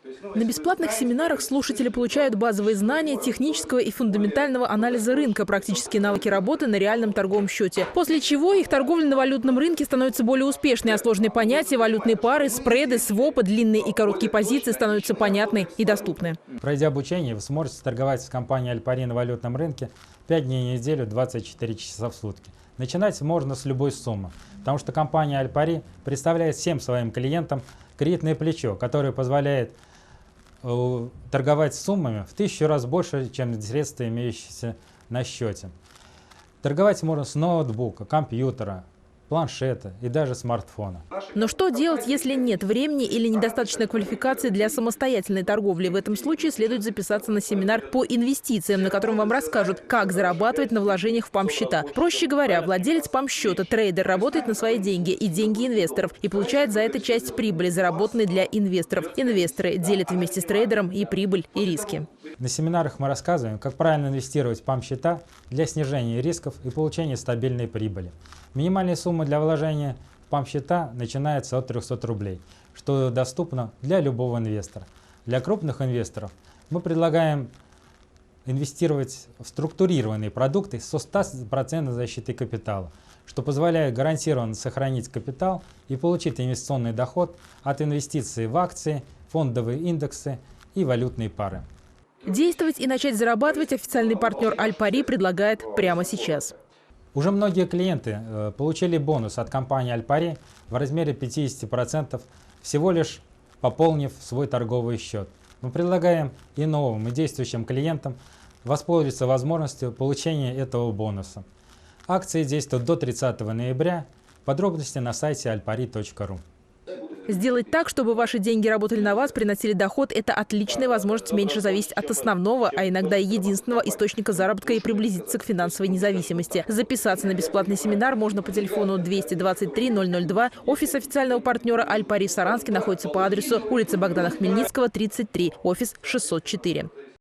На бесплатных семинарах слушатели получают базовые знания технического и фундаментального анализа рынка, практические навыки работы на реальном торговом счете. После чего их торговля на валютном рынке становится более успешной, а сложные понятия, валютные пары, спреды, свопы, длинные и короткие позиции становятся понятны и доступны. Пройдя обучение, вы сможете торговать с компанией Альпари на валютном рынке 5 дней в неделю, 24 часа в сутки. Начинать можно с любой суммы, потому что компания Альпари представляет всем своим клиентам кредитное плечо, которое позволяет торговать суммами в 1000 раз больше, чем средства, имеющиеся на счете. Торговать можно с ноутбука, компьютера, планшета и даже смартфона. Но что делать, если нет времени или недостаточной квалификации для самостоятельной торговли? В этом случае следует записаться на семинар по инвестициям, на котором вам расскажут, как зарабатывать на вложениях в ПАМ-счета. Проще говоря, владелец ПАМ-счета, трейдер, работает на свои деньги и деньги инвесторов и получает за это часть прибыли, заработанной для инвесторов. Инвесторы делят вместе с трейдером и прибыль, и риски. На семинарах мы рассказываем, как правильно инвестировать в ПАМ-счета для снижения рисков и получения стабильной прибыли. Минимальная сумма для вложения в ПАМ-счета начинается от 300 рублей, что доступно для любого инвестора. Для крупных инвесторов мы предлагаем инвестировать в структурированные продукты со 100% защитой капитала, что позволяет гарантированно сохранить капитал и получить инвестиционный доход от инвестиций в акции, фондовые индексы и валютные пары. Действовать и начать зарабатывать официальный партнер Альпари предлагает прямо сейчас. Уже многие клиенты получили бонус от компании Альпари в размере 50%, всего лишь пополнив свой торговый счет. Мы предлагаем и новым, и действующим клиентам воспользоваться возможностью получения этого бонуса. Акции действуют до 30 ноября. Подробности на сайте alpari.ru. Сделать так, чтобы ваши деньги работали на вас, приносили доход – это отличная возможность меньше зависеть от основного, а иногда и единственного источника заработка и приблизиться к финансовой независимости. Записаться на бесплатный семинар можно по телефону 223 002. Офис официального партнера Альпари в Саранске находится по адресу улица Богдана Хмельницкого, 33, офис 604.